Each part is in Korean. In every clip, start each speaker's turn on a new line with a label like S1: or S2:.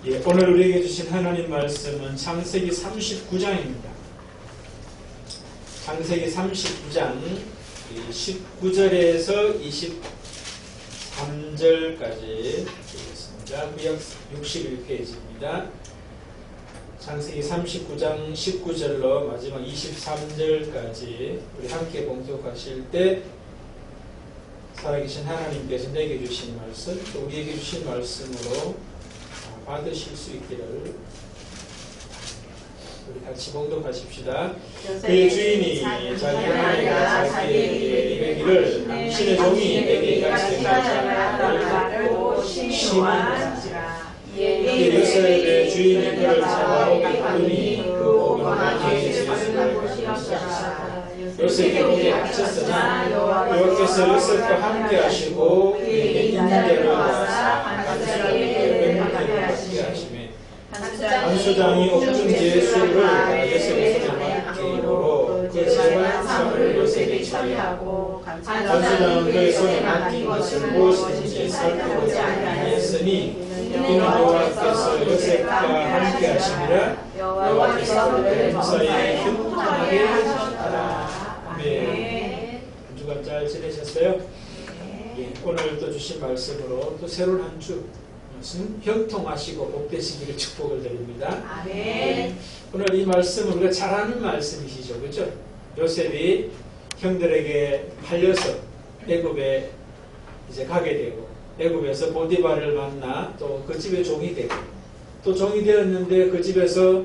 S1: 예, 오늘 우리에게 주신 하나님 말씀은 창세기 39장입니다. 창세기 39장 19절에서 23절까지 되겠습니다. 구약 61페이지입니다. 창세기 39장 19절로 마지막 23절까지 우리 함께 봉독하실 때 살아계신 하나님께서 내게 주신 말씀, 또 우리에게 주신 말씀으로 받으실 수 있기를 우리 같이 봉독하십시다. 그의 주인이 자기 아내가 자기에게 이르기를 당신의 종이 내게 갈 때까지 나를 심은지라. 이에 요셉의 주인이 그를 잡아 오니 그 복은 마귀에게 주셨으나 요셉이 목에 갇혔으나 여호와께서 요셉과 함께 하시고 그에게 인자를 주사 간수장에게 함께 하시매 간수장이 옥중지의 수를 요셉의 손에 맡기므로 그 재반 사물을 요셉이 처리하고 간수장은 그의 손에 맡긴 것을 무엇인지 살펴보지 아니하였으니 이는 여호와께서 요셉과 함께 하시니라. 여호와께서 그를 범사에 형통하게 하셨더라. 아멘. 한 주간 잘 지내셨어요? 예, 오늘 또 주신 말씀으로 또 새로운 한 주 형통하시고 복되시기를 축복을 드립니다. 아멘. 오늘 이 말씀은 우리가 잘 아는 말씀이시죠, 그렇죠? 요셉이 형들에게 팔려서 애굽에 이제 가게 되고 애굽에서 보디발을 만나 또 그 집의 종이 되고 또 종이 되었는데 그 집에서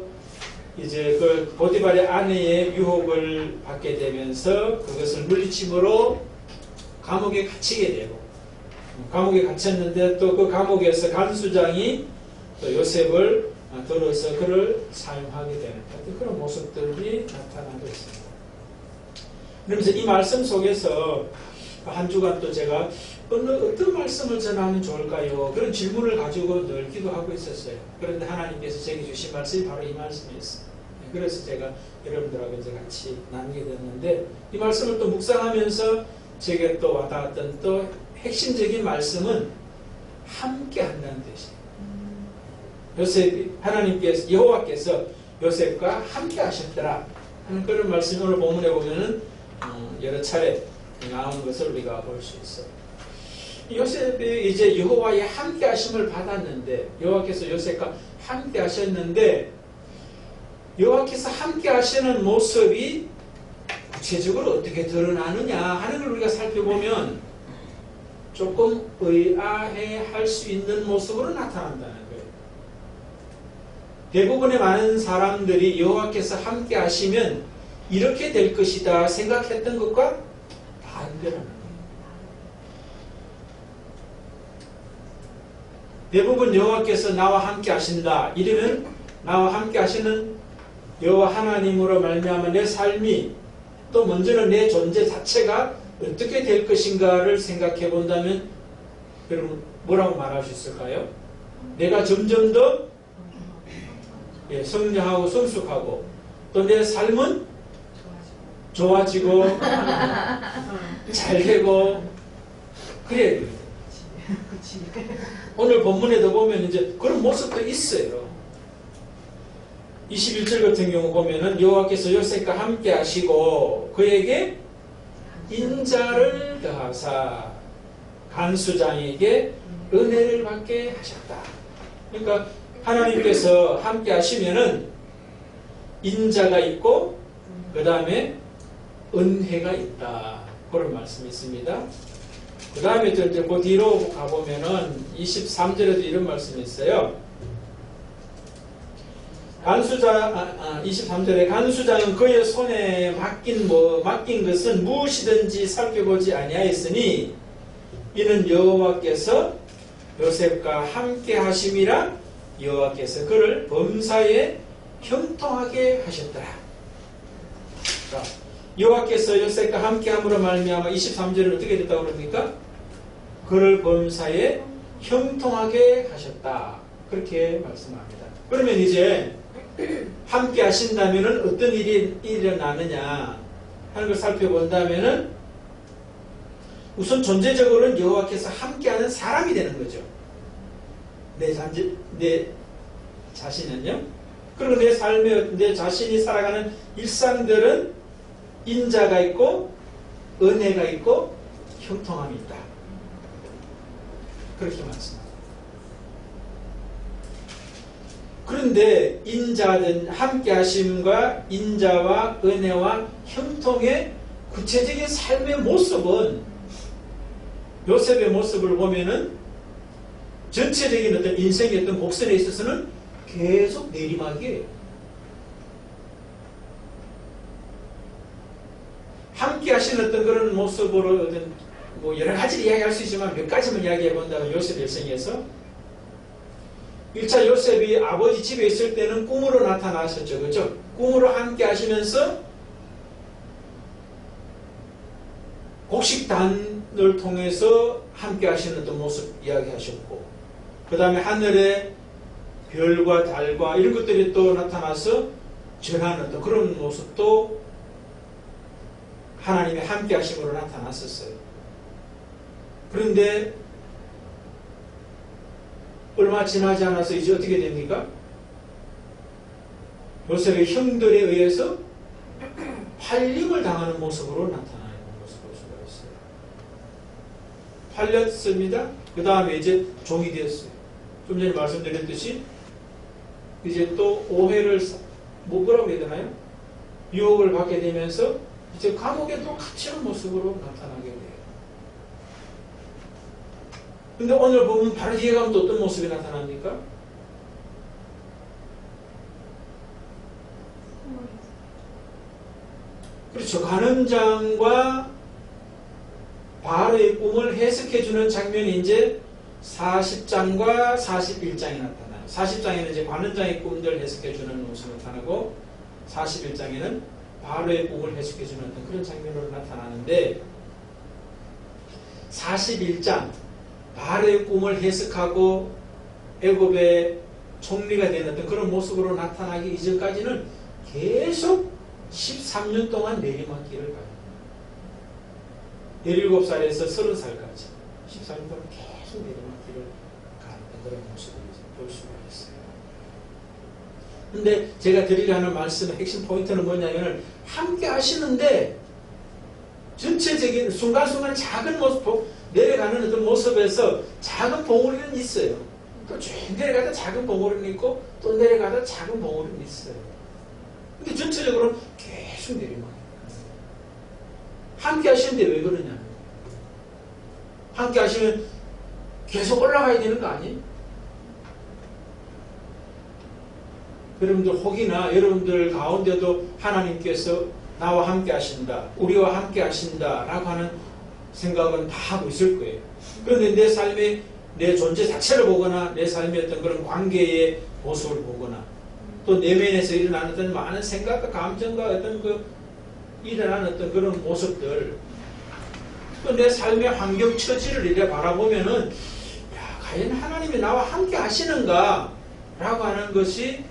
S1: 이제 그 보디발의 아내의 유혹을 받게 되면서 그것을 물리침으로 감옥에 갇히게 되고 감옥에 갇혔는데 또 그 감옥에서 간수장이 또 요셉을 들어서 그를 사용하게 되는 그런 모습들이 나타나고 있습니다. 그러면서 이 말씀 속에서 한 주간 또 제가 어떤 말씀을 전하면 좋을까요? 그런 질문을 가지고 늘 기도하고 있었어요. 그런데 하나님께서 제게 주신 말씀이 바로 이 말씀이었어요. 그래서 제가 여러분들하고 이제 같이 나누게 됐는데 이 말씀을 또 묵상하면서 제게 또 와닿았던 또 핵심적인 말씀은 함께 한다는 뜻이에요. 요셉이 하나님께서 여호와께서 요셉과 함께 하셨더라 하는 그런 말씀을 오늘 본문에 보면은 여러 차례 나오는 것을 우리가 볼 수 있어요. 요셉이 이제 여호와의 함께 하심을 받았는데 여호와께서 요셉과 함께 하셨는데 여호와께서 함께 하시는 모습이 구체적으로 어떻게 드러나느냐 하는 걸 우리가 살펴보면 조금 의아해 할 수 있는 모습으로 나타난다는 거예요. 대부분의 많은 사람들이 여호와께서 함께 하시면 이렇게 될 것이다 생각했던 것과 반대라는 거예요. 대부분 여호와께서 나와 함께 하신다 이러면 나와 함께 하시는 여호와 하나님으로 말미암아 내 삶이 또 먼저는 내 존재 자체가 어떻게 될 것인가를 생각해 본다면 여러분 뭐라고 말할 수 있을까요? 내가 점점 더 성장하고 성숙하고 또 내 삶은 좋아지고 잘 되고 그래야 돼요. 오늘 본문에도 보면 이제 그런 모습도 있어요. 21절 같은 경우 보면은 여호와께서 요셉과 함께 하시고 그에게 인자를 더하사 간수장에게 은혜를 받게 하셨다. 그러니까 하나님께서 함께 하시면은 인자가 있고 그 다음에 은혜가 있다. 그런 말씀이 있습니다. 그 다음에 그 뒤로 가보면은 23절에도 이런 말씀이 있어요. 23절에 간수장은 그의 손에 맡긴 것은 무엇이든지 살펴보지 아니하였으니 이는 여호와께서 요셉과 함께 하심이라 여호와께서 그를 범사에 형통하게 하셨더라. 자, 여호와께서 요셉과 함께 함으로 말미암아 23절은 어떻게 됐다고 그럽니까? 그를 범사에 형통하게 하셨다. 그렇게 말씀합니다. 그러면 이제 함께 하신다면은 어떤 일이 일어나느냐 하는 걸 살펴본다면은 우선 존재적으로는 여호와께서 함께하는 사람이 되는 거죠. 내 자신은요. 그리고 내 자신이 살아가는 일상들은 인자가 있고 은혜가 있고 형통함이 있다. 그렇게 말씀합니다. 그런데 인자든 함께하심과 인자와 은혜와 형통의 구체적인 삶의 모습은 요셉의 모습을 보면은 전체적인 어떤 인생의 어떤 곡선에 있어서는 계속 내리막이에요. 함께 하시는 어떤 그런 모습으로 어떤 뭐 여러 가지를 이야기할 수 있지만 몇 가지만 이야기해 본다면 요셉 일생에서 1차 요셉이 아버지 집에 있을 때는 꿈으로 나타나셨죠. 그렇죠? 꿈으로 함께 하시면서 곡식단을 통해서 함께 하시는 어떤 모습 이야기하셨고, 그 다음에 하늘에 별과 달과 이런 것들이 또 나타나서 전하는 어떤 그런 모습도 하나님의 함께 하심으로 나타났었어요. 그런데 얼마 지나지 않아서 이제 어떻게 됩니까? 요셉의 형들에 의해서 팔림을 당하는 모습으로 나타나는 모습을 볼 수가 있어요. 팔렸습니다. 그 다음에 이제 종이 되었어요. 좀 전에 말씀드렸듯이 이제 또 오해를 뭐라고 해야 되나요? 유혹을 받게 되면서 이제 감옥에 또 갇히는 모습으로 나타나게 돼요. 근데 오늘 보면 바로 뒤에 가면 또 어떤 모습이 나타납니까? 그렇죠. 관음장과 바로의 꿈을 해석해주는 장면이 이제 40장과 41장에 나타나요. 40장에는 이제 관음장의 꿈들 해석해주는 모습이 나타나고 41장에는 바로의 꿈을 해석해주는 어떤 그런 장면으로 나타나는데 41장 바로의 꿈을 해석하고 애굽의 총리가 되는 어떤 그런 모습으로 나타나기 이전까지는 계속 13년 동안 내리막길을 가요. 17살에서 30살까지 14년 동안 계속 내리막길을 가는 그런 모습을 볼 수가 있어요. 근데 제가 드리려 하는 말씀의 핵심 포인트는 뭐냐면 함께 하시는데 전체적인 순간순간 작은 모습, 내려가는 어떤 모습에서 작은 봉우리는 있어요. 또 쭉 내려가다 작은 봉우리는 있고 또 내려가다 작은 봉우리는 있어요. 근데 전체적으로 계속 내리막. 함께 하시는데 왜 그러냐? 함께 하시면 계속 올라가야 되는 거 아니에요? 여러분들 혹이나 여러분들 가운데도 하나님께서 나와 함께 하신다, 우리와 함께 하신다 라고 하는 생각은 다 하고 있을 거예요. 그런데 내 삶의 내 존재 자체를 보거나 내 삶의 어떤 그런 관계의 모습을 보거나 또 내면에서 일어나는 어떤 많은 생각과 감정과 어떤 그 일어나는 어떤 그런 모습들 또 내 삶의 환경 처지를 이렇게 바라보면은 야, 과연 하나님이 나와 함께 하시는가 라고 하는 것이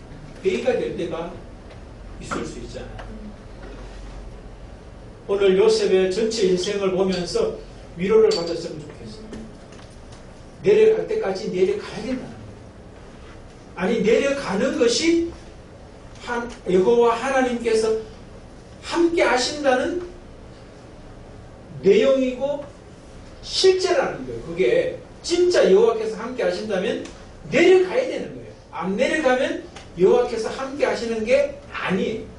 S1: 회의가 될 때가 있을 수 있잖아요. 오늘 요셉의 전체 인생을 보면서 위로를 받았으면 좋겠어요. 내려갈 때까지 내려가야 된다는 거예요. 아니 내려가는 것이 여호와 하나님께서 함께 하신다는 내용이고 실제라는 거예요. 그게 진짜 여호와께서 함께 하신다면 내려가야 되는 거예요. 안 내려가면 여호와께서 함께 하시는 게 아니에요.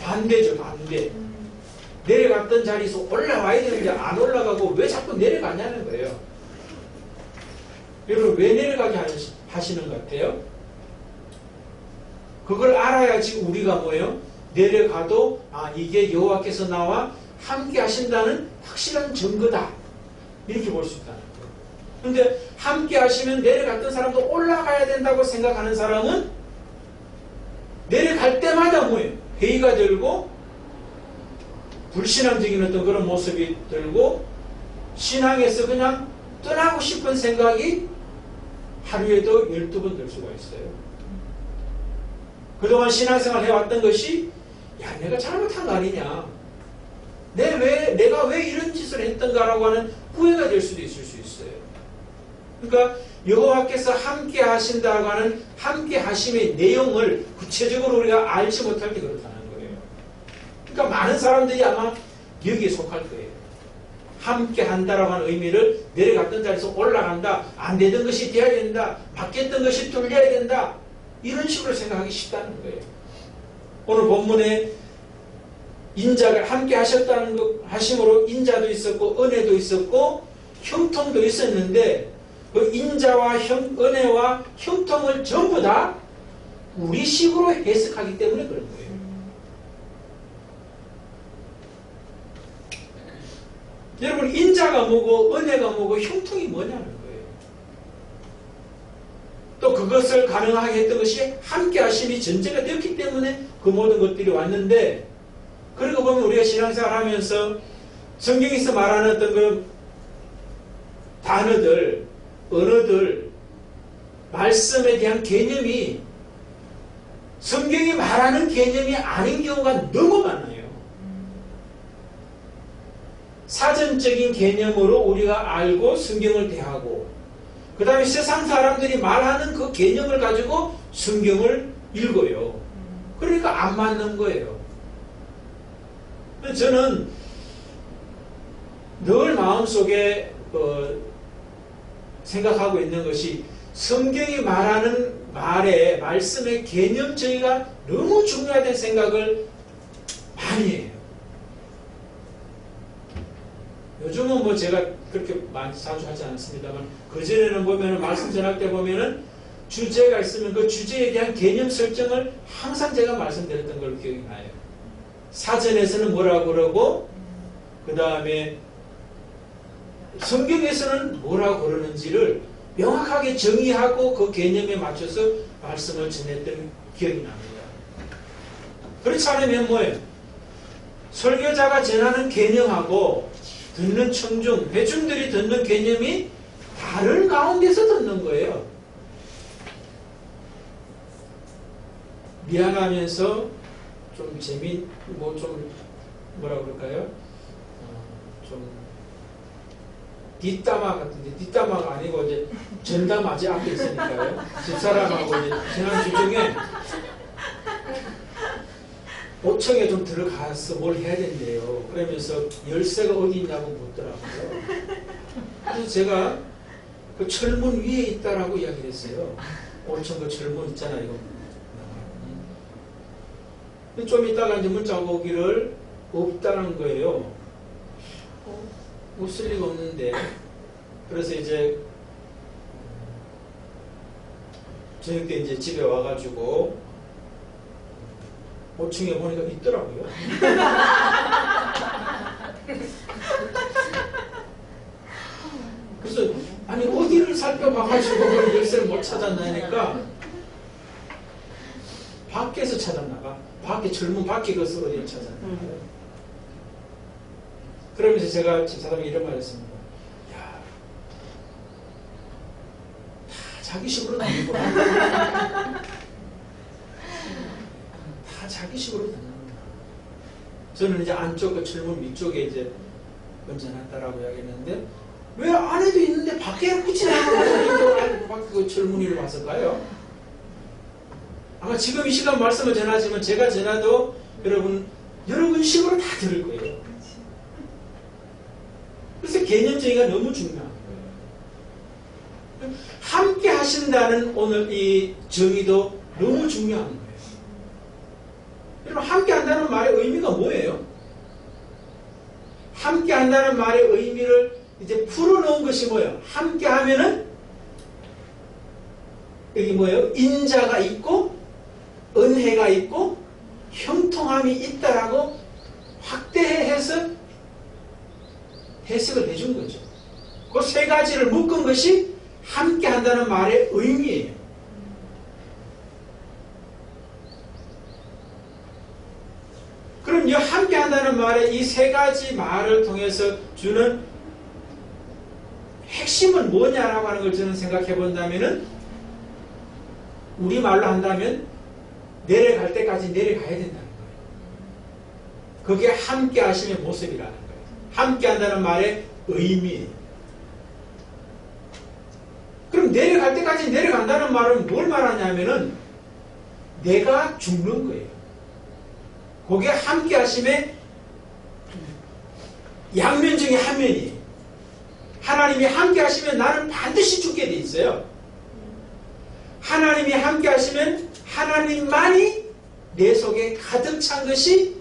S1: 반대죠, 반대. 내려갔던 자리에서 올라와야 되는데 안 올라가고 왜 자꾸 내려가냐는 거예요. 여러분 왜 내려가게 하시는 것 같아요? 그걸 알아야지 우리가 뭐예요? 내려가도 이게 여호와께서 나와 함께 하신다는 확실한 증거다. 이렇게 볼 수 있다는 거예요. 그런데 함께 하시면 내려갔던 사람도 올라가야 된다고 생각하는 사람은 내려갈 때마다 뭐예요? 회의가 들고 불신앙적인 어떤 그런 모습이 들고 신앙에서 그냥 떠나고 싶은 생각이 하루에도 12번 들 수가 있어요. 그동안 신앙생활 해왔던 것이 야 내가 잘못한 거 아니냐, 내가 왜 이런 짓을 했던가라고 하는 후회가 될 수도 있을 수 있어요. 그러니까 여호와께서 함께 하신다고 하는 함께 하심의 내용을 구체적으로 우리가 알지 못할 때 그렇다는 거예요. 그러니까 많은 사람들이 아마 여기에 속할 거예요. 함께 한다라고 하는 의미를 내려갔던 자리에서 올라간다, 안 되던 것이 되어야 된다, 맡겼던 것이 뚫려야 된다, 이런 식으로 생각하기 쉽다는 거예요. 오늘 본문에 인자가 함께 하셨다는 것, 하심으로 인자도 있었고 은혜도 있었고 형통도 있었는데 그 인자와 은혜와 형통을 전부 다 우리식으로 해석하기 때문에 그런 거예요. 여러분, 인자가 뭐고 은혜가 뭐고 형통이 뭐냐는 거예요. 또 그것을 가능하게 했던 것이 함께 하심이 전제가 되었기 때문에 그 모든 것들이 왔는데, 그리고 보면 우리가 신앙생활 하면서 성경에서 말하는 어떤 그 단어들, 언어들, 말씀에 대한 개념이 성경이 말하는 개념이 아닌 경우가 너무 많아요. 사전적인 개념으로 우리가 알고 성경을 대하고, 그 다음에 세상 사람들이 말하는 그 개념을 가지고 성경을 읽어요. 그러니까 안 맞는 거예요. 저는 늘 마음속에 생각하고 있는 것이 성경이 말하는 말씀의 개념적이가 너무 중요하다는 생각을 많이 해요. 요즘은 뭐 제가 그렇게 많이 자주 하지 않습니다만, 그전에는 보면은 말씀 전할 때 보면은 주제가 있으면 그 주제에 대한 개념 설정을 항상 제가 말씀드렸던 걸로 기억이 나요. 사전에서는 뭐라고 그러고, 그 다음에 성경에서는 뭐라고 그러는지를 명확하게 정의하고 그 개념에 맞춰서 말씀을 전했던 기억이 납니다. 그렇지 않으면 뭐예요? 설교자가 전하는 개념하고 듣는 청중, 회중들이 듣는 개념이 다른 가운데서 듣는 거예요. 미안하면서 좀 뭐라고 그럴까요? 좀 뒷담화 같은데, 뒷담화가 아니고 이제 전담하지 앞에 있으니까요. 집사람하고 이제 지난 주 중에 5층에 좀 들어가서 뭘 해야 된대요. 그러면서 열쇠가 어디 있냐고 묻더라고요. 그래서 제가 그 철문 위에 있다라고 이야기를 했어요. 5층 그 철문 있잖아요. 이거. 좀 있다가 이제 문자가 오기를 없다는 거예요. 없을 리가 없는데. 그래서 이제 저녁 때 이제 집에 와가지고 5층에 보니까 있더라고요. 그래서 아니 어디를 살펴봐가지고 열쇠를 못 찾았나니까 밖에서 찾았나봐. 밖에 철문 밖에 것을 어디를 찾았나봐요. 그러면서 제가 집사람이 이런 말 했습니다. 야, 다 자기 식으로 다니구나. 다 자기 식으로 다니는구나. 저는 이제 안쪽 그 철문 위쪽에 이제 얹어놨다라고 이야기했는데, 왜 안에도 있는데 밖에 붙이라고 밖에 그 철문위를 봤을까요? 아마 지금 이 시간 말씀을 전하지만 제가 전화도 여러분 식으로 다 들을 거예요. 그래서 개념적이가 너무 중요한 거예요. 함께 하신다는 오늘 이 정의도 너무 중요한 거예요. 여러분, 함께 한다는 말의 의미가 뭐예요? 함께 한다는 말의 의미를 이제 풀어놓은 것이 뭐예요? 함께 하면은 여기 뭐예요? 인자가 있고 은혜가 있고 형통함이 있다라고 확대해서 해석을 해준 거죠. 그 세 가지를 묶은 것이 함께 한다는 말의 의미예요. 그럼 이 함께 한다는 말의 이 세 가지 말을 통해서 주는 핵심은 뭐냐라고 하는 걸 저는 생각해 본다면은, 우리말로 한다면 내려갈 때까지 내려가야 된다는 거예요. 그게 함께 하심의 모습이라는 거예요. 함께 한다는 말의 의미. 그럼 내려갈 때까지 내려간다는 말은 뭘 말하냐면은 내가 죽는 거예요. 그게 함께 하심의 양면 중에 한 면이에요. 하나님이 함께 하시면 나는 반드시 죽게 돼 있어요. 하나님이 함께 하시면 하나님만이 내 속에 가득 찬 것이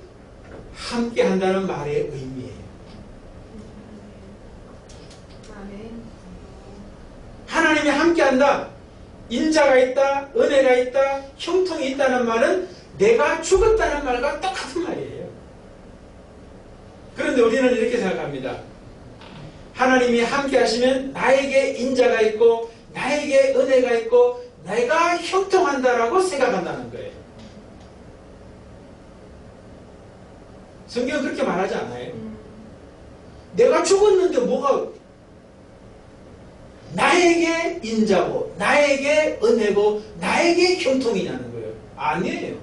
S1: 함께 한다는 말의 의미예요. 하나님이 함께 한다. 인자가 있다. 은혜가 있다. 형통이 있다는 말은 내가 죽었다는 말과 똑같은 말이에요. 그런데 우리는 이렇게 생각합니다. 하나님이 함께 하시면 나에게 인자가 있고 나에게 은혜가 있고 내가 형통한다라고 생각한다는 거예요. 성경은 그렇게 말하지 않아요. 내가 죽었는데 뭐가 나에게 인자고 나에게 은혜고 나에게 형통이냐는 거예요. 아니에요.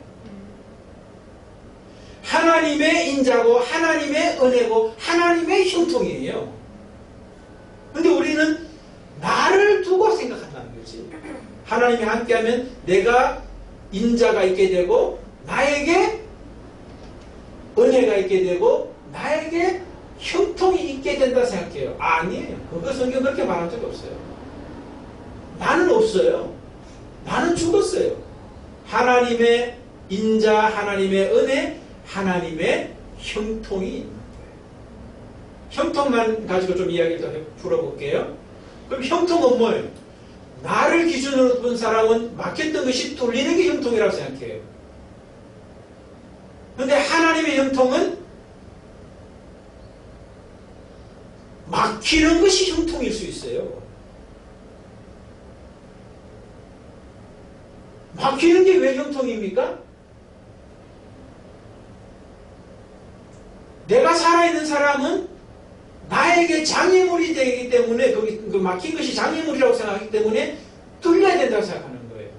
S1: 하나님의 인자고 하나님의 은혜고 하나님의 형통이에요. 근데 우리는 나를 두고 생각한다는 거지. 하나님이 함께하면 내가 인자가 있게 되고 나에게 은혜가 있게 되고 나에게 형통이 있게 된다 생각해요. 아니에요. 그거 성경 그렇게 말한 적이 없어요. 나는 없어요. 나는 죽었어요. 하나님의 인자, 하나님의 은혜, 하나님의 형통이 있는 거예요. 형통만 가지고 좀 이야기 더 풀어볼게요. 그럼 형통은 뭐예요? 나를 기준으로 본 사람은 막혔던 것이 뚫리는 게 형통이라고 생각해요. 그런데 하나님의 형통은 막히는 것이 형통일 수 있어요. 막히는 게 왜 형통입니까? 내가 살아있는 사람은 나에게 장애물이 되기 때문에 그 막힌 것이 장애물이라고 생각하기 때문에 뚫려야 된다고 생각하는 거예요.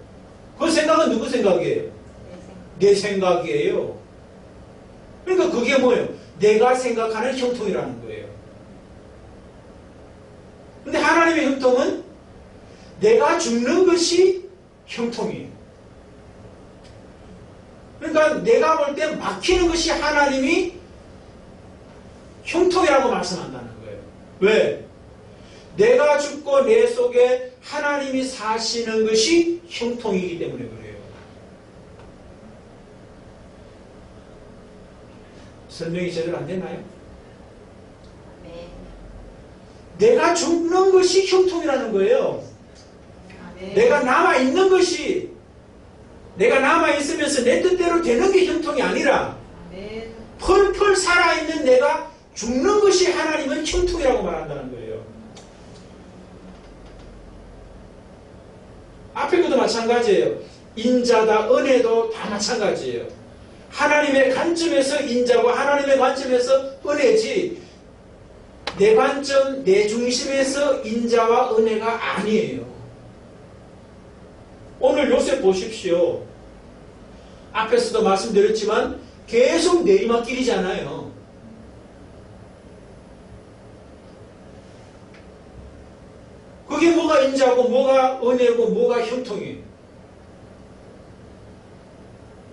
S1: 그 생각은 누구 생각이에요? 내 생각이에요. 그러니까 그게 뭐예요? 내가 생각하는 형통이라는 거예요. 근데 하나님의 형통은 내가 죽는 것이 형통이에요. 그러니까 내가 볼 때 막히는 것이 하나님이 형통이라고 말씀한다는 거예요. 왜? 내가 죽고 내 속에 하나님이 사시는 것이 형통이기 때문에 그래요. 설명이 제대로 안 되나요?
S2: 네.
S1: 내가 죽는 것이 형통이라는 거예요.
S2: 네.
S1: 내가 남아있는 것이 내가 남아있으면서 내 뜻대로 되는 게 형통이 아니라
S2: 네.
S1: 펄펄 살아있는 내가 죽는 것이 하나님은 형통이라고 말한다는 거예요. 앞에 것도 마찬가지예요. 인자다 은혜도 다 마찬가지예요. 하나님의 관점에서 인자고 하나님의 관점에서 은혜지 내 관점, 내 중심에서 인자와 은혜가 아니에요. 오늘 요셉 보십시오. 앞에서도 말씀드렸지만 계속 내리막길이잖아요. 그게 뭐가 인자고 뭐가 은혜고 뭐가 형통이에요.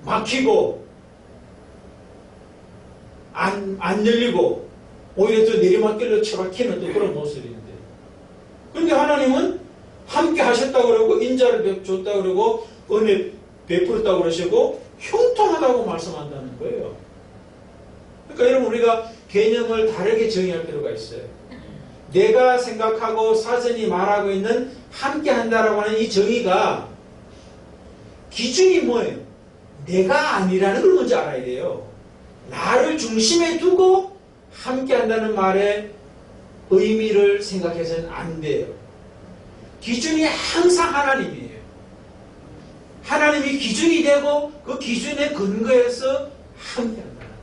S1: 막히고 안 열리고 오히려 또 내리막길로 처박히는 또 그런 모습인데, 그런데 하나님은 함께 하셨다고 그러고 인자를 줬다고 그러고 은혜 베풀었다고 그러시고 형통하다고 말씀한다는 거예요. 그러니까 여러분 우리가 개념을 다르게 정의할 필요가 있어요. 내가 생각하고 사전이 말하고 있는 함께 한다라고 하는 이 정의가 기준이 뭐예요? 내가 아니라는 걸 먼저 알아야 돼요. 나를 중심에 두고 함께 한다는 말의 의미를 생각해서는 안 돼요. 기준이 항상 하나님이에요. 하나님이 기준이 되고 그 기준에 근거해서 함께 한다는 거예요.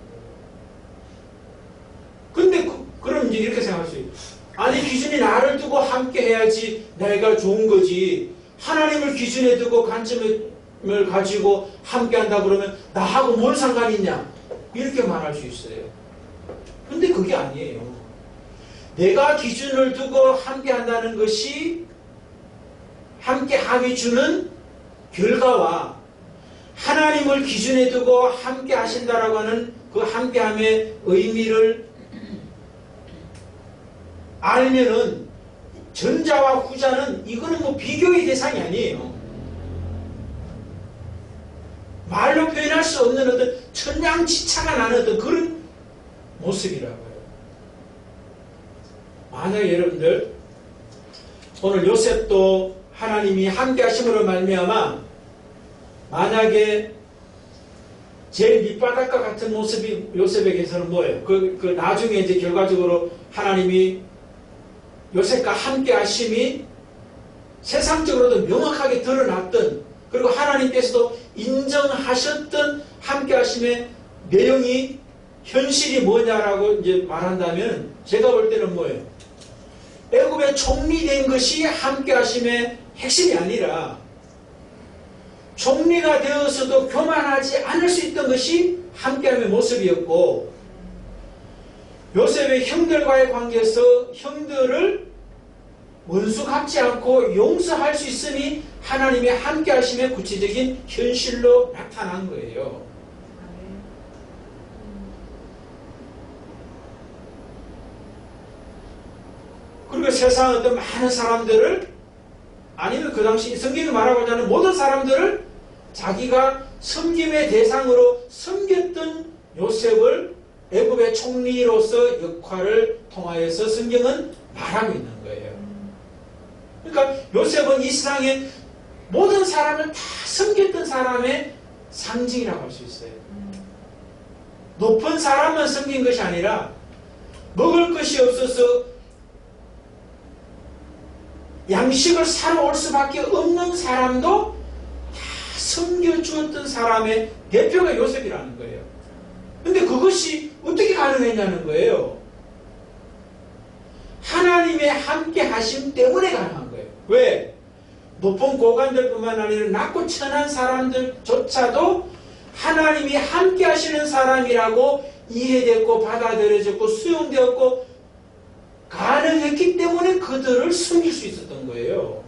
S1: 근데 그럼 이제 이렇게 생각할 수 있어요. 아니 기준이 나를 두고 함께 해야지 내가 좋은 거지. 하나님을 기준에 두고 관점을 가지고 함께 한다 그러면 나하고 뭘 상관이 있냐? 이렇게 말할 수 있어요. 근데 그게 아니에요. 내가 기준을 두고 함께 한다는 것이 함께함이 주는 결과와 하나님을 기준에 두고 함께 하신다라고 하는 그 함께함의 의미를 알면은 전자와 후자는 이거는 뭐 비교의 대상이 아니에요. 말로 표현할 수 없는 어떤 천양지차가 나는 어떤 그런 모습이라고요. 만약에 여러분들 오늘 요셉도 하나님이 함께 하심으로 말미암아 만약에 제일 밑바닥과 같은 모습이 요셉에게서는 뭐예요? 그 나중에 이제 결과적으로 하나님이 요셉과 함께 하심이 세상적으로도 명확하게 드러났던, 그리고 하나님께서도 인정하셨던 함께 하심의 내용이 현실이 뭐냐라고 이제 말한다면 제가 볼 때는 뭐예요? 애굽에 총리된 것이 함께 하심의 핵심이 아니라 총리가 되어서도 교만하지 않을 수 있던 것이 함께함의 모습이었고, 요셉의 형들과의 관계에서 형들을 원수 갚지 않고 용서할 수 있음이 하나님의 함께하심의 구체적인 현실로 나타난 거예요. 그리고 세상 어떤 많은 사람들을, 아니면 그 당시 성경이 말하고자 하는 모든 사람들을 자기가 섬김의 대상으로 섬겼던 요셉을 애굽의 총리로서 역할을 통하여서 성경은 말하고 있는 거예요. 그러니까 요셉은 이 세상에 모든 사람을 다 섬겼던 사람의 상징이라고 할 수 있어요. 높은 사람만 섬긴 것이 아니라 먹을 것이 없어서 양식을 사러 올 수밖에 없는 사람도 다 섬겨주었던 사람의 대표가 요셉이라는 거예요. 근데 그것이 어떻게 가능했냐는 거예요. 하나님의 함께 하심 때문에 가능한 거예요. 왜? 높은 고관들뿐만 아니라 낮고 천한 사람들조차도 하나님이 함께 하시는 사람이라고 이해됐고 받아들여졌고 수용되었고 가능했기 때문에 그들을 숨길 수 있었던 거예요.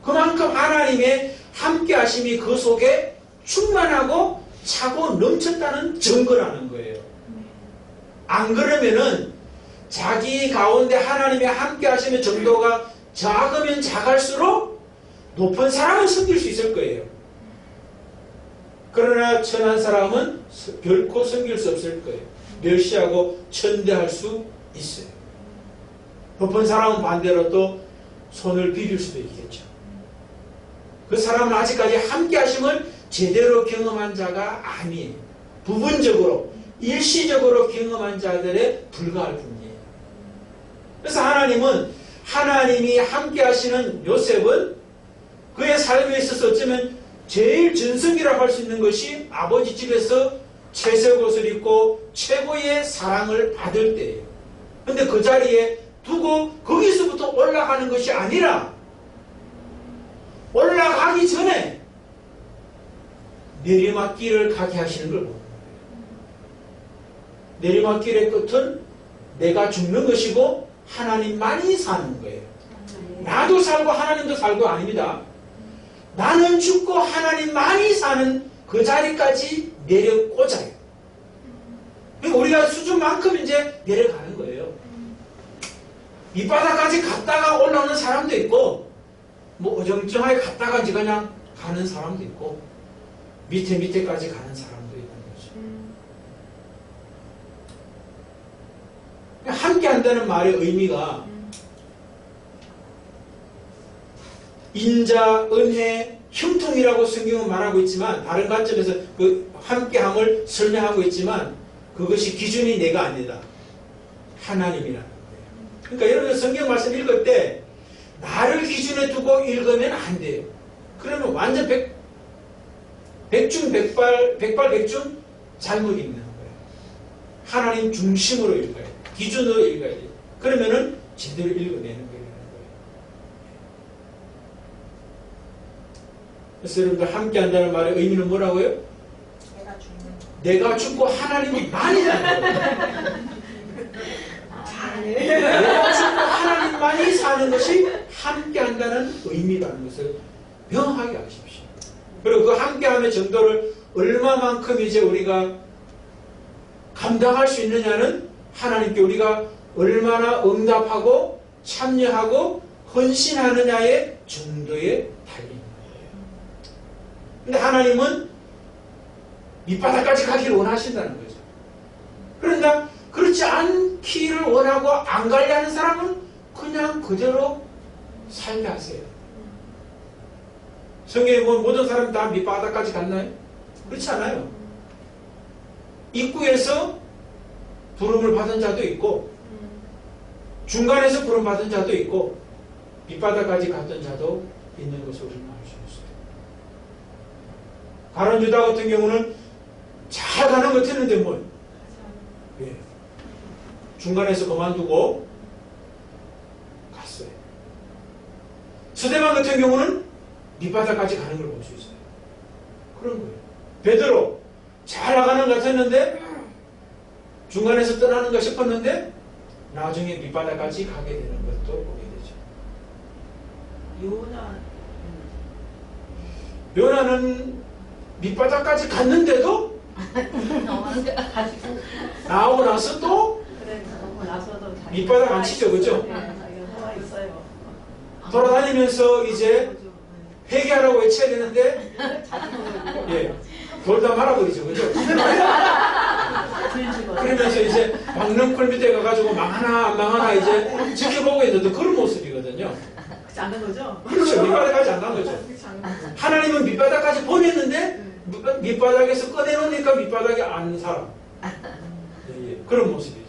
S1: 그만큼 하나님의 함께 하심이 그 속에 충만하고 차고 넘쳤다는 증거라는 거예요. 안 그러면은 자기 가운데 하나님의 함께 하심의 정도가 작으면 작을수록 높은 사람은 섬길 수 있을 거예요. 그러나 천한 사람은 결코 섬길 수 없을 거예요. 멸시하고 천대할 수 있어요. 높은 사람은 반대로 또 손을 비빌 수도 있겠죠. 그 사람은 아직까지 함께 하심을 제대로 경험한 자가 아니에요. 부분적으로 일시적으로 경험한 자들에 불과할 뿐이에요. 그래서 하나님은 하나님이 함께 하시는 요셉은 그의 삶에 있어서 어쩌면 제일 전성기라고 할 수 있는 것이 아버지 집에서 채색 옷을 입고 최고의 사랑을 받을 때예요. 근데 그 자리에 두고 거기서부터 올라가는 것이 아니라 올라가기 전에 내리막길을 가게 하시는 걸 보는 거예요. 내리막길의 끝은 내가 죽는 것이고 하나님만이 사는 거예요. 나도 살고 하나님도 살고 아닙니다. 나는 죽고 하나님만이 사는 그 자리까지 내려 꽂아요. 그러니까 우리가 수준만큼 이제 내려가는 거예요. 밑바닥까지 갔다가 올라오는 사람도 있고, 뭐 어정쩡하게 갔다가 이제 그냥 가는 사람도 있고, 밑에까지 가는 사람도 있는 거죠. 함께 한다는 말의 의미가 인자, 은혜, 형통이라고 성경은 말하고 있지만, 다른 관점에서 그 함께함을 설명하고 있지만, 그것이 기준이 내가 아니다. 하나님이라는 거예요. 그러니까 여러분 성경 말씀 읽을 때 나를 기준에 두고 읽으면 안 돼요. 그러면 완전 백발백중 잘못 읽는 거예요. 하나님 중심으로 읽어야 돼요. 기준으로 읽어야 돼요. 그러면은 제대로 읽어내는 거예요. 그래서 여러분들 함께 한다는 말의 의미는 뭐라고요? 내가 죽고 하나님이 만이라는 거예요. 하나님만이 사는 것이 함께한다는 의미라는 것을 명확하게 아십시오. 그리고 그 함께함의 정도를 얼마만큼 이제 우리가 감당할 수 있느냐는 하나님께 우리가 얼마나 응답하고 참여하고 헌신하느냐의 정도에 달린 거예요. 근데 하나님은 밑바닥까지 가기를 원하신다는 거죠. 그러나 그렇지 않기를 원하고 안 가려 하는 사람은 그냥 그대로 살게 하세요. 성경에 보면 모든 사람이 다 밑바닥까지 갔나요? 그렇지 않아요. 입구에서 부름을 받은 자도 있고 중간에서 부름 받은 자도 있고 밑바닥까지 갔던 자도 있는 것을 우리는 알 수 있어요. 가룟 유다 같은 경우는 잘 가는 것 같았는데 뭐 예. 중간에서 그만두고 갔어요. 스데반 같은 경우는 밑바닥까지 가는 걸 볼 수 있어요. 그런 거예요. 베드로 잘 나가는 것 같았는데 중간에서 떠나는가 싶었는데 나중에 밑바닥까지 가게 되는 것도 보게 되죠. 요나는 밑바닥까지 갔는데도 나오고 나서 또 밑바닥 안 치죠, 그죠? 돌아다니면서 이제 회개하라고 외쳐야 되는데 예, 돌다 말아버리죠, 그죠? 그러면서 이제 막능풀 밑에 가가지고 망하나 안 망하나 이제 지켜보고 있는데 그런 모습이거든요.
S2: 안 간 거죠?
S1: 그렇죠. 밑바닥까지 안 간 거죠. 하나님은 밑바닥까지 보냈는데 밑바닥에서 꺼내놓으니까 밑바닥에 안 살아. 예, 예. 그런 모습이죠.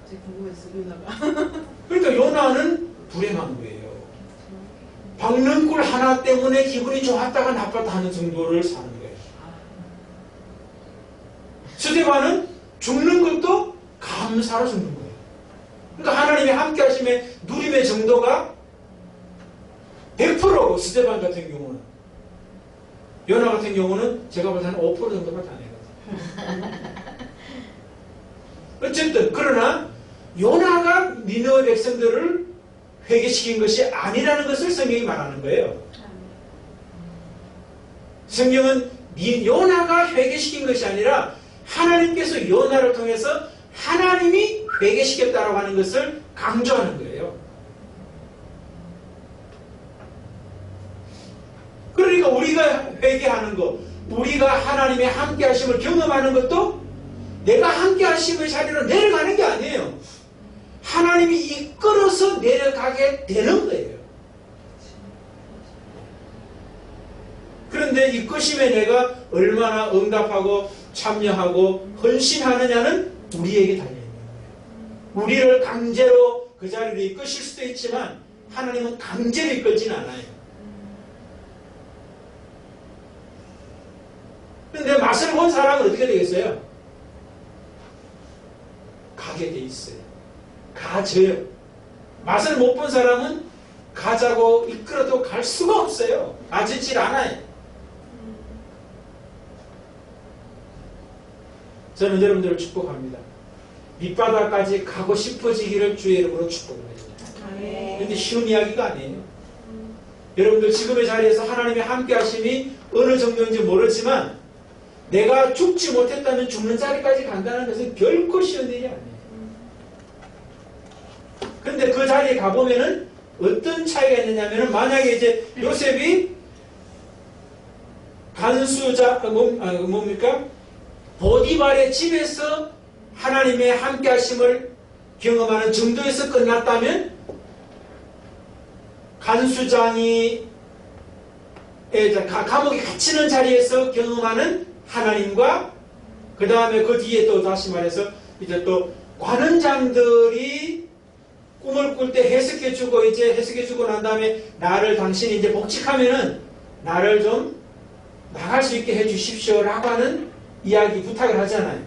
S2: 제가 궁금했어, 요나가.
S1: 그러니까 요나는 불행한 거예요. 박능굴 하나 때문에 기분이 좋았다가 나빴다 하는 정도를 사는 거예요. 스데반은 죽는 것도 감사로 죽는 거예요. 그러니까 하나님의 함께 하심의 누림의 정도가 100%고 스데반 같은 경우는 요나 같은 경우는 제가 볼 때는 5% 정도밖에 안 해요. 어쨌든 그러나 요나가 니느웨 백성들을 회개시킨 것이 아니라는 것을 성경이 말하는 거예요. 성경은 요나가 회개시킨 것이 아니라 하나님께서 요나를 통해서 하나님이 회개시켰다라고 하는 것을 강조하는 거예요. 그러니까 우리가 회개하는 것, 우리가 하나님의 함께하심을 경험하는 것도 내가 함께하심의 자리로 내려가는 게 아니에요. 하나님이 이끌어서 내려가게 되는 거예요. 그런데 이끄심에 내가 얼마나 응답하고 참여하고 헌신하느냐는 우리에게 달려있는 거예요. 우리를 강제로 그 자리로 이끄실 수도 있지만 하나님은 강제로 이끌지는 않아요. 그런데 맛을 본 사람은 어떻게 되겠어요? 가게 돼 있어요. 가져요. 맛을 못 본 사람은 가자고 이끌어도 갈 수가 없어요. 가지질 않아요. 저는 여러분들을 축복합니다. 밑바닥까지 가고 싶어지기를 주의 이름으로 축복을 해요. 그런데 쉬운 이야기가 아니에요. 여러분들 지금의 자리에서 하나님의 함께 하심이 어느 정도인지 모르지만 내가 죽지 못했다면 죽는 자리까지 간다는 것은 결코 쉬운 일이 아니에요. 그런데 그 자리에 가보면은 어떤 차이가 있느냐면은 만약에 이제 요셉이 간수자, 뭡니까? 보디발의 집에서 하나님의 함께 하심을 경험하는 정도에서 끝났다면 간수장이 감옥에 갇히는 자리에서 경험하는 하나님과 그 다음에 그 뒤에 또 다시 말해서 이제 또 관원장들이 꿈을 꿀 때 해석해주고 이제 해석해주고 난 다음에 나를 당신이 이제 복직하면은 나를 좀 나갈 수 있게 해주십시오라고 하는 이야기 부탁을 하잖아요.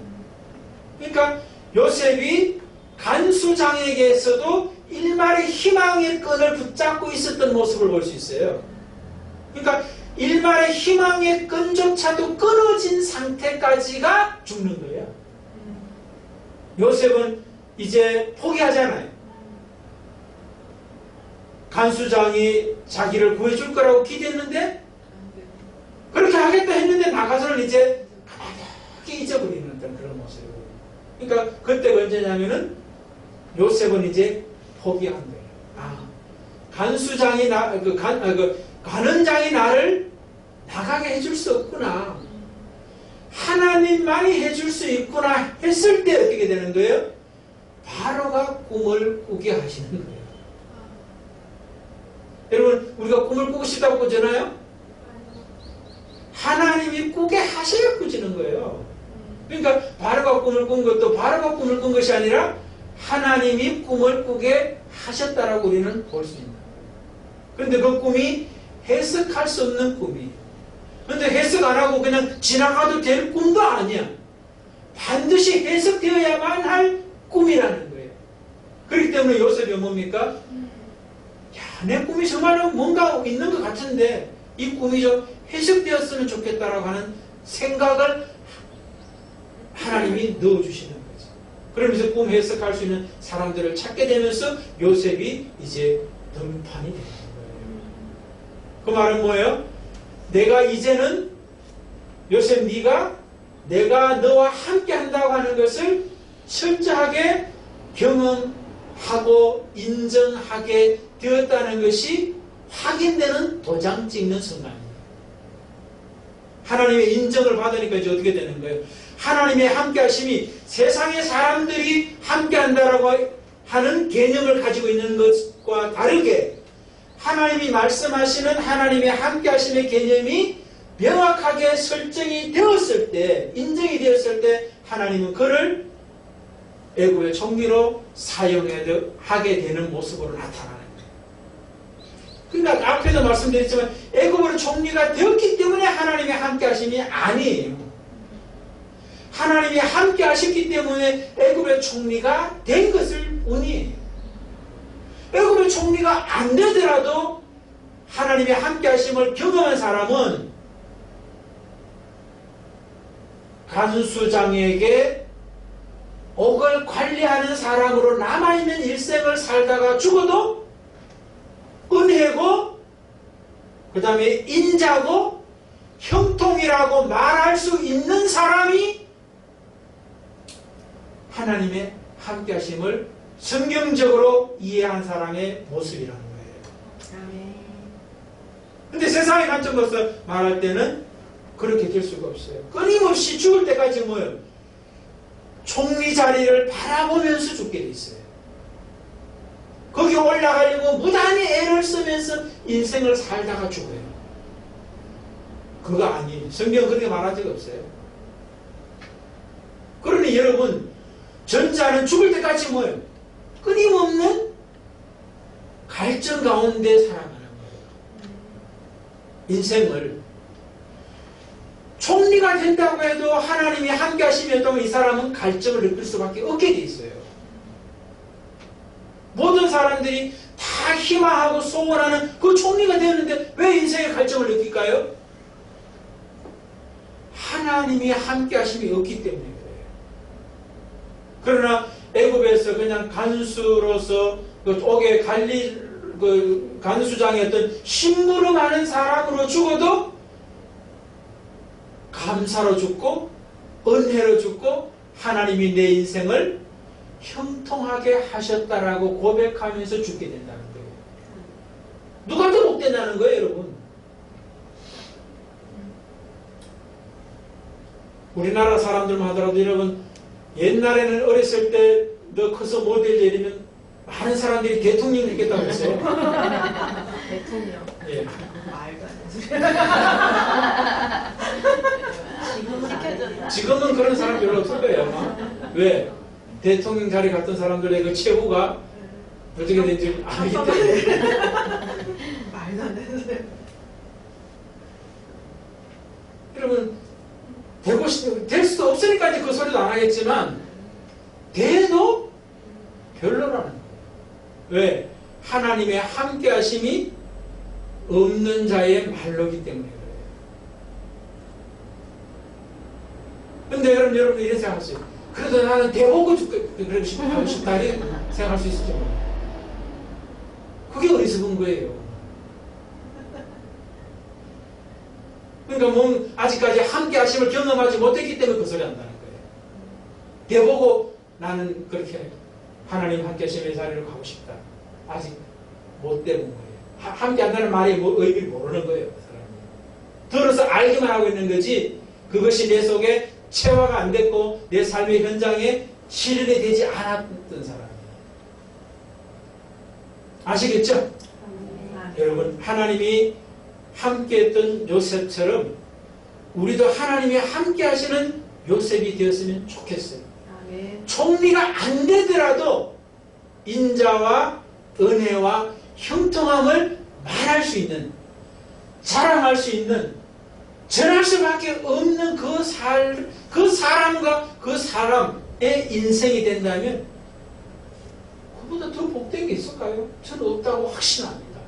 S1: 그러니까 요셉이 간수장에게서도 일말의 희망의 끈을 붙잡고 있었던 모습을 볼 수 있어요. 그러니까 일말의 희망의 끈조차도 끊어진 상태까지가 죽는 거예요. 요셉은 이제 포기하잖아요. 간수장이 자기를 구해줄 거라고 기대했는데 그렇게 하겠다 했는데 나가서는 이제 가만히 잊어버리는 어떤 그런 모습이에요. 그러니까 그때가 언제냐면은 요셉은 이제 포기한 거예요. 간수장이 관원장이 나를 나가게 해줄 수 없구나. 하나님만이 해줄 수 있구나 했을 때 어떻게 되는 거예요? 바로가 꿈을 꾸게 하시는 거예요. 여러분, 우리가 꿈을 꾸고 싶다고 꾸잖아요? 하나님이 꾸게 하셔야 꾸지는 거예요. 그러니까 바로가 꿈을 꾼 것도 바로가 꿈을 꾼 것이 아니라 하나님이 꿈을 꾸게 하셨다라고 우리는 볼 수 있는. 그런데 그 꿈이 해석할 수 없는 꿈이에요. 그런데 해석 안 하고 그냥 지나가도 될 꿈도 아니야. 반드시 해석되어야만 할 꿈이라는 거예요. 그렇기 때문에 요셉이 뭡니까? 야, 내 꿈이 정말 뭔가 있는 것 같은데 이 꿈이 좀 해석되었으면 좋겠다라고 하는 생각을 하나님이 넣어주시는 거죠. 그러면서 꿈 해석할 수 있는 사람들을 찾게 되면서 요셉이 이제 등판이 되는 거예요. 그 말은 뭐예요? 내가 이제는 요셉 네가 내가 너와 함께 한다고 하는 것을 철저하게 경험하고 인정하게 되었다는 것이 확인되는 도장 찍는 순간입니다. 하나님의 인정을 받으니까 이제 어떻게 되는 거예요? 하나님의 함께 하심이 세상의 사람들이 함께 한다라고 하는 개념을 가지고 있는 것과 다르게 하나님이 말씀하시는 하나님의 함께 하심의 개념이 명확하게 설정이 되었을 때, 인정이 되었을 때 하나님은 그를 애굽의 총리로 사용하게 되는 모습으로 나타나는 거예요. 그러니까 앞에도 말씀드렸지만 애굽의 총리가 되었기 때문에 하나님의 함께 하심이 아니에요. 하나님이 함께 하셨기 때문에 애굽의 총리가 된 것을 뿐이에요. 애굽의 총리가 안 되더라도 하나님의 함께 하심을 경험한 사람은 간수장에게 옥을 관리하는 사람으로 남아있는 일생을 살다가 죽어도 은혜고 그 다음에 인자고 형통이라고 말할 수 있는 사람이 하나님의 함께 하심을 성경적으로 이해한 사람의 모습이라는 거예요. 근데 세상의 관점으로서 말할 때는 그렇게 될 수가 없어요. 끊임없이 죽을 때까지 뭐예요? 총리 자리를 바라보면서 죽게 돼 있어요. 거기 올라가려고 무단히 애를 쓰면서 인생을 살다가 죽어요. 그거 아니에요. 성경은 그렇게 말한 적이 없어요. 그러니 여러분, 전자는 죽을 때까지 뭐예요? 끊임없는 갈증 가운데 살아가는 거예요. 인생을. 총리가 된다고 해도 하나님이 함께 하시면 이 사람은 갈증을 느낄 수밖에 없게 돼 있어요. 모든 사람들이 다 희망하고 소원하는 그 총리가 되었는데 왜 인생의 갈증을 느낄까요? 하나님이 함께 하심이 없기 때문에 그래요. 그러나 애굽에서 그냥 간수로서 그 옥의 간수장의 어떤 심부름하는 사람으로 죽어도 감사로 죽고 은혜로 죽고 하나님이 내 인생을 형통하게 하셨다라고 고백하면서 죽게 된다는 거예요. 누가 더 복된다는 거예요, 여러분? 우리나라 사람들만 하더라도 여러분, 옛날에는 어렸을 때 너 커서 뭐 될지 이러면 많은 사람들이 대통령 되겠다고 했어요.
S2: 대통령.
S1: 예.
S2: 말도 안 돼.
S1: 지금은 그런 사람 별로 없을 거예요, 아마. 왜? 대통령 자리 갔던 사람들의 그 최후가 어떻게 된지 알기 때문에.
S2: 말도 안 되는데.
S1: 여러분, 될 수도 없으니까 이제 그 소리도 안 하겠지만, 돼도 별로라는 거예요. 왜? 하나님의 함께 하심이 없는 자의 말로기 때문에 그래요. 근데 여러분 이런 생각하세요. 그래도 나는 대보고 그러고 싶다 이렇게 생각할 수 있었죠. 그게 어리석은 거예요. 그러니까 몸 아직까지 함께 하심을 경험하지 못했기 때문에 그 소리 한다는 거예요. 대보고 나는 그렇게 하나님 함께 하심의 자리로 가고 싶다. 아직 못 돼본 거예요. 함께 한다는 말이 뭐 의미를 모르는 거예요. 그 사람이. 들어서 알기만 하고 있는 거지 그것이 내 속에 체화가 안 됐고 내 삶의 현장에 실현이 되지 않았던 사람이에요. 아시겠죠? 여러분 하나님이 함께했던 요셉처럼 우리도 하나님이 함께 하시는 요셉이 되었으면 좋겠어요. 총리가 안 되더라도 인자와 은혜와 형통함을 말할 수 있는, 자랑할 수 있는, 전할 수밖에 없는 그 사람과 그 사람의 인생이 된다면 그보다 더 복된 게 있을까요? 저는 없다고 확신합니다.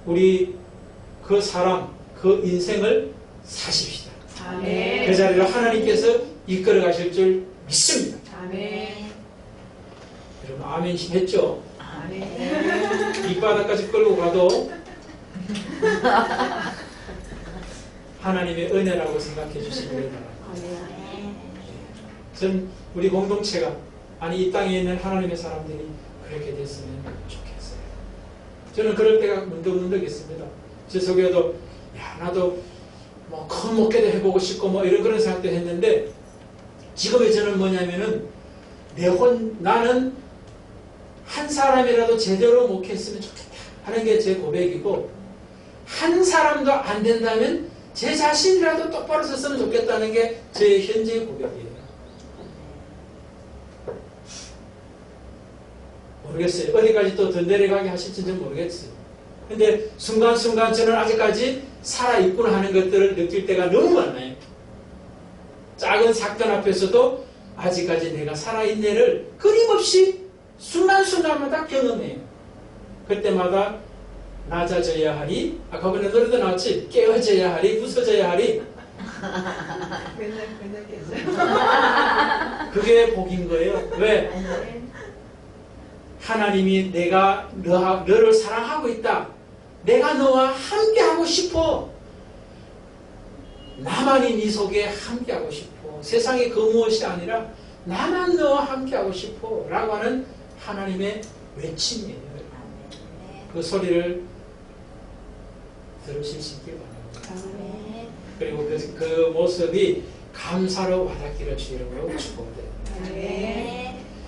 S1: 우리 그 사람, 그 인생을 사십시다.
S2: 아멘.
S1: 그 자리를 하나님께서 이끌어 가실 줄 믿습니다.
S2: 아멘.
S1: 여러분 아멘 했죠?
S2: 아멘.
S1: 밑바닥까지 끌고 가도 하나님의 은혜라고 생각해 주시기를 바랍니다. 전 우리 공동체가 아니 이 땅에 있는 하나님의 사람들이 그렇게 됐으면 좋겠어요. 저는 그럴 때가 문득문득 있습니다. 제 속에도 야 나도 뭐 큰 목회도 해보고 싶고 뭐 이런 그런 생각도 했는데 지금의 저는 뭐냐면은 나는 한 사람이라도 제대로 목회했으면 좋겠다 하는 게 제 고백이고 한 사람도 안 된다면 제 자신이라도 똑바로 섰으면 좋겠다는 게 제 현재의 고백이에요. 모르겠어요. 어디까지 또 더 내려가게 하실지는 모르겠어요. 근데 순간순간 저는 아직까지 살아있구나 하는 것들을 느낄 때가 너무 많아요. 작은 사건 앞에서도 아직까지 내가 살아있네를 끊임없이 순간순간마다 경험해요. 그때마다 낮아져야 하리, 아까 전에 노래도 나왔지, 깨어져야 하리, 부서져야 하리.
S2: 맨날 깨져요.
S1: 그게 복인 거예요. 왜? 하나님이 내가 너를 사랑하고 있다. 내가 너와 함께하고 싶어. 나만이 네 속에 함께하고 싶어. 세상의 그 무엇이 아니라 나만 너와 함께하고 싶어 라고 하는 하나님의 외침이에요. 그 소리를 들으실 수 있길 바랍니다. 그리고 그 모습이 감사로 와닿기를 주님으로 축복합니다.